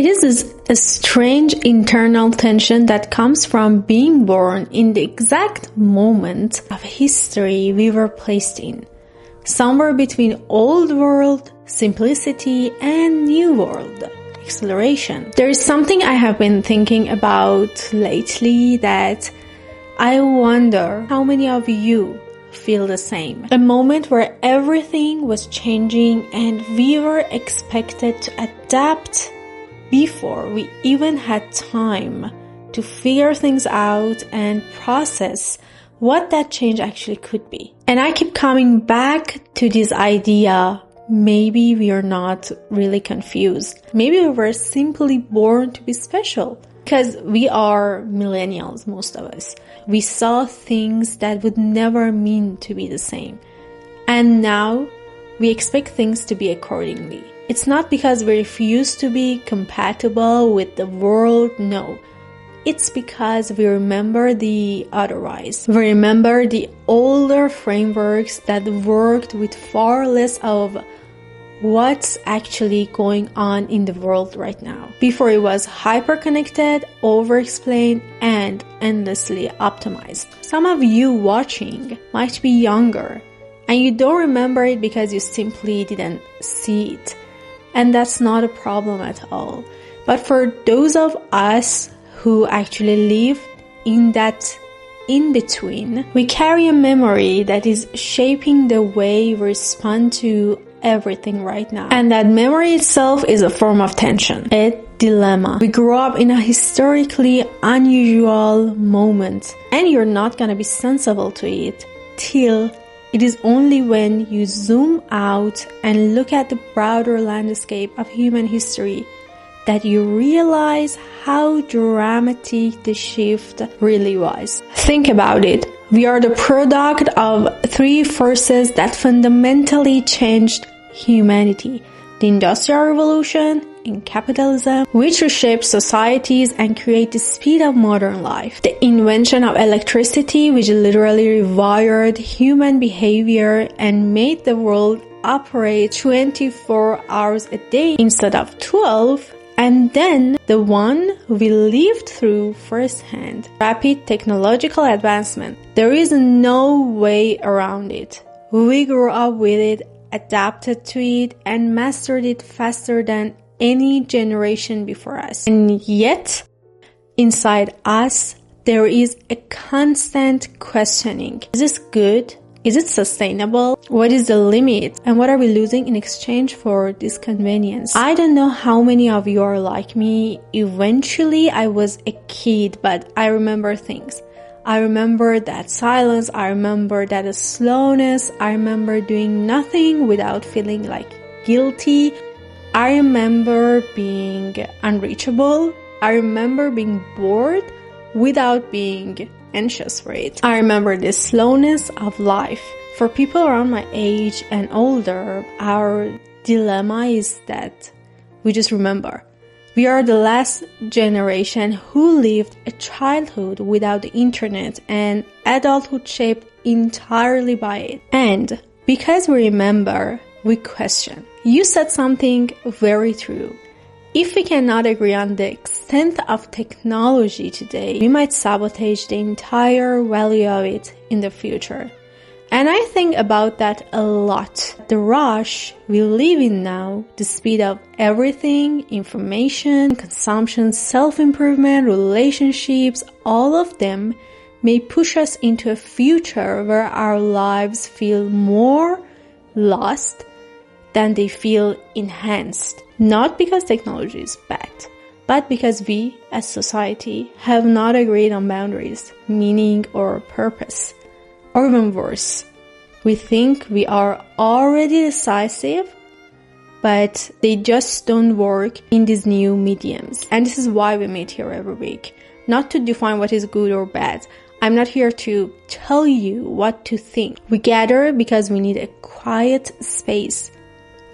It is a strange internal tension that comes from being born in the exact moment of history we were placed in, somewhere between old world, simplicity, and new world, acceleration. There is something I have been thinking about lately that I wonder how many of you feel the same. A moment where everything was changing and we were expected to adapt before we even had time to figure things out and process what that change actually could be. And I keep coming back to this idea, maybe we are not really confused. Maybe we were simply born to be special. Because we are millennials, most of us. We saw things that would never mean to be the same. And now we expect things to be accordingly. It's not because we refuse to be compatible with the world, no. It's because we remember the otherwise. We remember the older frameworks that worked with far less of what's actually going on in the world right now. Before it was hyper-connected, over-explained, and endlessly optimized. Some of you watching might be younger, and you don't remember it because you simply didn't see it. And that's not a problem at all. But for those of us who actually live in that in-between, we carry a memory that is shaping the way we respond to everything right now. And that memory itself is a form of tension, a dilemma. We grew up in a historically unusual moment, and you're not gonna be sensible to it till it is only when you zoom out and look at the broader landscape of human history that you realize how dramatic the shift really was. Think about it. We are the product of three forces that fundamentally changed humanity: the Industrial Revolution and capitalism, which reshaped societies and create the speed of modern life; the invention of electricity, which literally rewired human behavior and made the world operate 24 hours a day instead of 12; and then the one we lived through firsthand: rapid technological advancement. There is no way around it. We grew up with it, adapted to it, and mastered it faster than any generation before us. And yet, inside us, there is a constant questioning. Is this good? Is it sustainable? What is the limit? And what are we losing in exchange for this convenience? I don't know how many of you are like me. Eventually, I was a kid, but I remember things. I remember that silence. I remember that slowness. I remember doing nothing without feeling like guilty. I remember being unreachable. I remember being bored without being anxious for it. I remember the slowness of life. For people around my age and older, our dilemma is that we just remember. We are the last generation who lived a childhood without the internet and adulthood shaped entirely by it. And because we remember, we question. You said something very true. If we cannot agree on the extent of technology today, we might sabotage the entire value of it in the future. And I think about that a lot. The rush we live in now, the speed of everything, information, consumption, self-improvement, relationships, all of them may push us into a future where our lives feel more lost than they feel enhanced. Not because technology is bad, but because we, as society, have not agreed on boundaries, meaning, or purpose. Or even worse, we think we are already decisive, but they just don't work in these new mediums. And this is why we meet here every week. Not to define what is good or bad. I'm not here to tell you what to think. We gather because we need a quiet space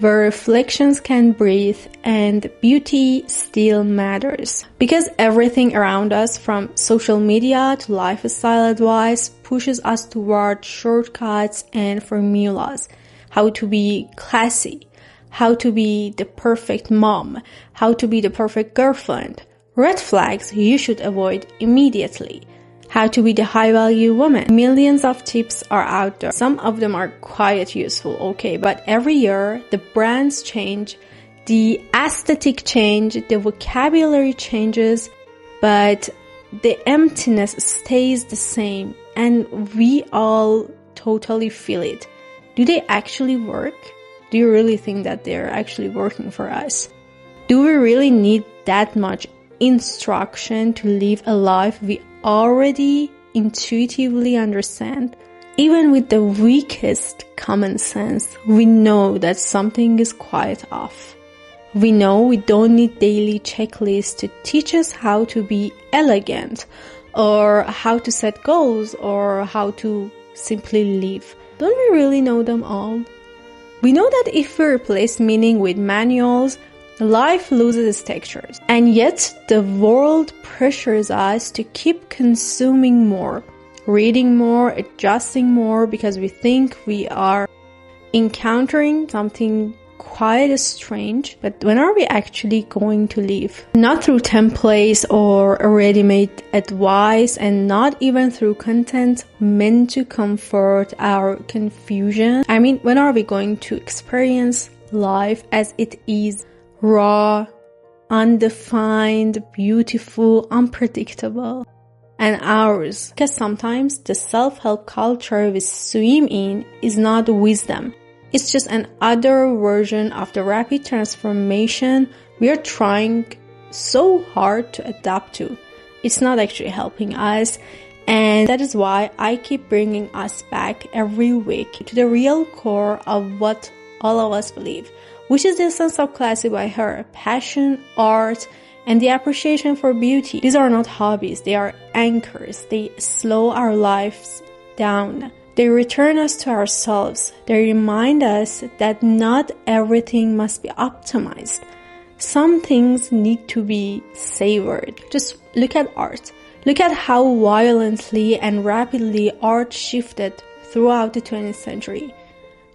where reflections can breathe and beauty still matters. Because everything around us, from social media to lifestyle advice, pushes us toward shortcuts and formulas. How to be classy, how to be the perfect mom, how to be the perfect girlfriend. Red flags you should avoid immediately. How to be the high-value woman. Millions of tips are out there. Some of them are quite useful, okay, but every year the brands change, the aesthetic change, the vocabulary changes, but the emptiness stays the same, and we all totally feel it. Do they actually work? Do you really think that they're actually working for us? Do we really need that much instruction to live a life we already intuitively understand? Even with the weakest common sense, we know that something is quite off. We know we don't need daily checklists to teach us how to be elegant, or how to set goals, or how to simply live. Don't we really know them all? We know that if we replace meaning with manuals, life loses its textures. And yet, the world pressures us to keep consuming more, reading more, adjusting more, because we think we are encountering something quite strange. But when are we actually going to live? Not through templates or ready-made advice, and not even through content meant to comfort our confusion. I mean, when are we going to experience life as it is? Raw, undefined, beautiful, unpredictable, and ours. Because sometimes the self-help culture we swim in is not wisdom. It's just an other version of the rapid transformation we are trying so hard to adapt to. It's not actually helping us, and that is why I keep bringing us back every week to the real core of what all of us believe, which is the essence of Classybyher: passion, art, and the appreciation for beauty. These are not hobbies, they are anchors. They slow our lives down. They return us to ourselves. They remind us that not everything must be optimized. Some things need to be savored. Just look at art. Look at how violently and rapidly art shifted throughout the 20th century.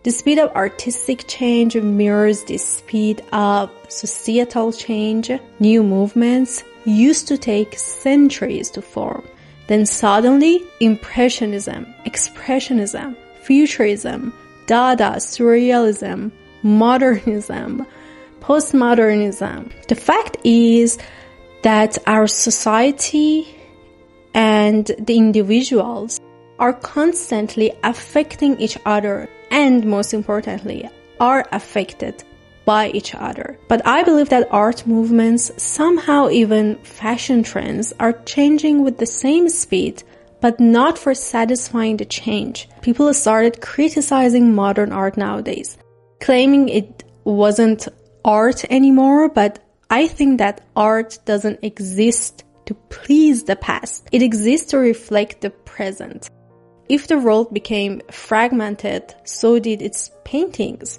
The speed of artistic change mirrors the speed of societal change. New movements used to take centuries to form. Then suddenly, Impressionism, Expressionism, Futurism, Dada, Surrealism, Modernism, Postmodernism. The fact is that our society and the individuals are constantly affecting each other, and most importantly, are affected by each other. But I believe that art movements, somehow even fashion trends, are changing with the same speed, but not for satisfying the change. People started criticizing modern art nowadays, claiming it wasn't art anymore, but I think that art doesn't exist to please the past. It exists to reflect the present. If the world became fragmented, so did its paintings.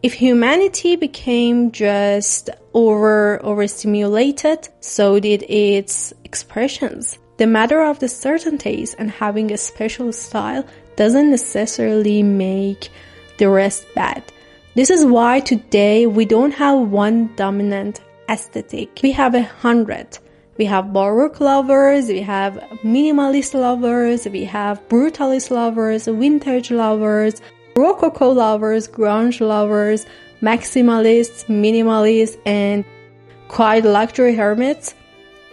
If humanity became just overstimulated, so did its expressions. The matter of the certainties and having a special style doesn't necessarily make the rest bad. This is why today we don't have one dominant aesthetic. We have 100. We have Baroque lovers, we have minimalist lovers, we have brutalist lovers, vintage lovers, Rococo lovers, grunge lovers, maximalists, minimalists, and quiet luxury hermits,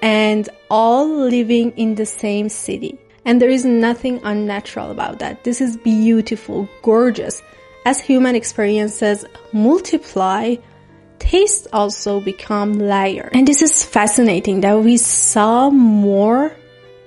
and all living in the same city. And there is nothing unnatural about that. This is beautiful, gorgeous. As human experiences multiply, tastes also become layered. And this is fascinating that we saw more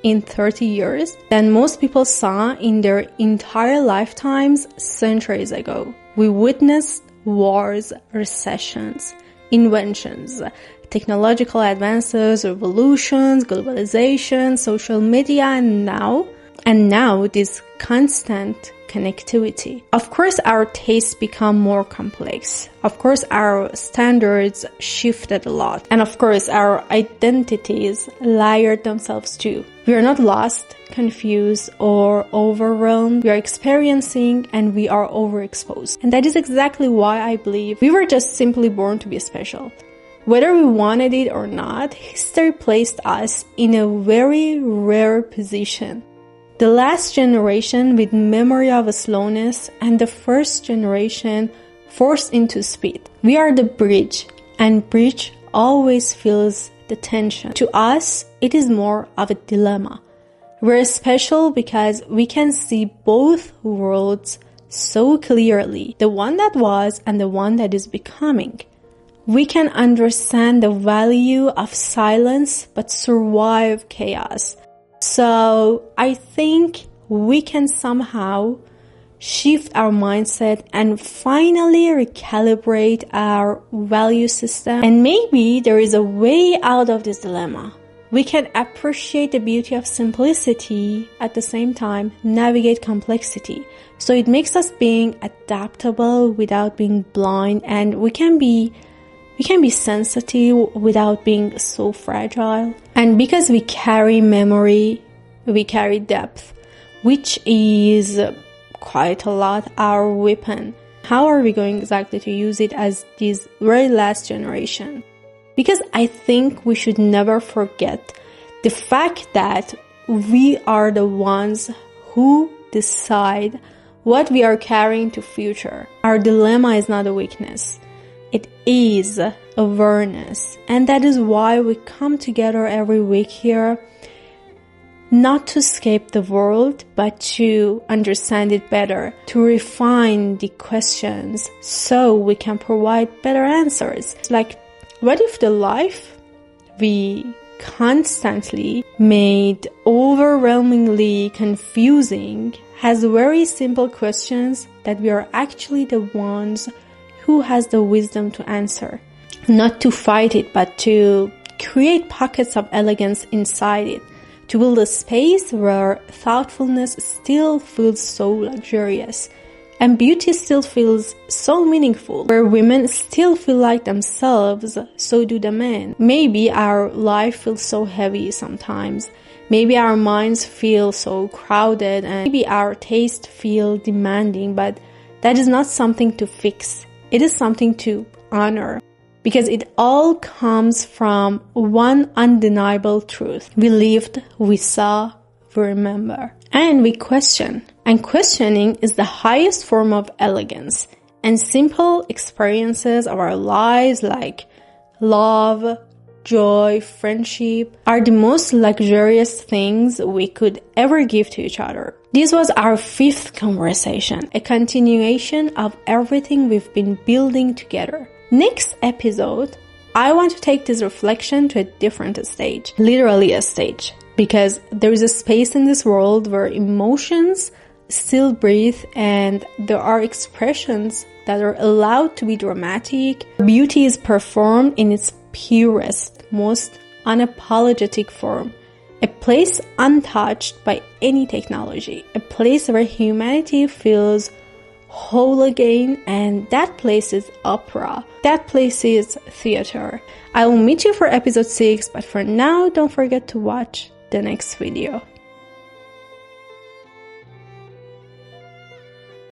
in 30 years than most people saw in their entire lifetimes centuries ago. We witnessed wars, recessions, inventions, technological advances, revolutions, globalization, social media, and now this constant connectivity. Of course, our tastes become more complex. Of course, our standards shifted a lot. And of course, our identities layered themselves too. We are not lost, confused, or overwhelmed. We are experiencing and we are overexposed. And that is exactly why I believe we were just simply born to be special. Whether we wanted it or not, history placed us in a very rare position. The last generation with memory of a slowness and the first generation forced into speed. We are the bridge, and bridge always feels the tension. To us, it is more of a dilemma. We're special because we can see both worlds so clearly, the one that was and the one that is becoming. We can understand the value of silence but survive chaos. So I think we can somehow shift our mindset and finally recalibrate our value system. And maybe there is a way out of this dilemma. We can appreciate the beauty of simplicity, at the same time navigate complexity. So it makes us being adaptable without being blind, and we can be sensitive without being so fragile. And because we carry memory, we carry depth, which is quite a lot our weapon. How are we going exactly to use it as this very last generation? Because I think we should never forget the fact that we are the ones who decide what we are carrying to future. Our dilemma is not a weakness. It is awareness. And that is why we come together every week here, not to escape the world, but to understand it better, to refine the questions so we can provide better answers. Like, what if the life we constantly made overwhelmingly confusing has very simple questions that we are actually the ones who has the wisdom to answer? Not to fight it, but to create pockets of elegance inside it. To build a space where thoughtfulness still feels so luxurious and beauty still feels so meaningful, where women still feel like themselves, so do the men. Maybe our life feels so heavy sometimes. Maybe our minds feel so crowded, and maybe our tastes feel demanding, but that is not something to fix. It is something to honor, because it all comes from one undeniable truth. We lived, we saw, we remember, and we question. And questioning is the highest form of elegance. And simple experiences of our lives like love, joy, friendship are the most luxurious things we could ever give to each other. This was our 5th conversation, a continuation of everything we've been building together. Next episode, I want to take this reflection to a different stage, literally a stage, because there is a space in this world where emotions still breathe and there are expressions that are allowed to be dramatic. Beauty is performed in its purest, most unapologetic form. A place untouched by any technology. A place where humanity feels whole again, and that place is opera. That place is theater. I will meet you for episode 6, but for now, don't forget to watch the next video.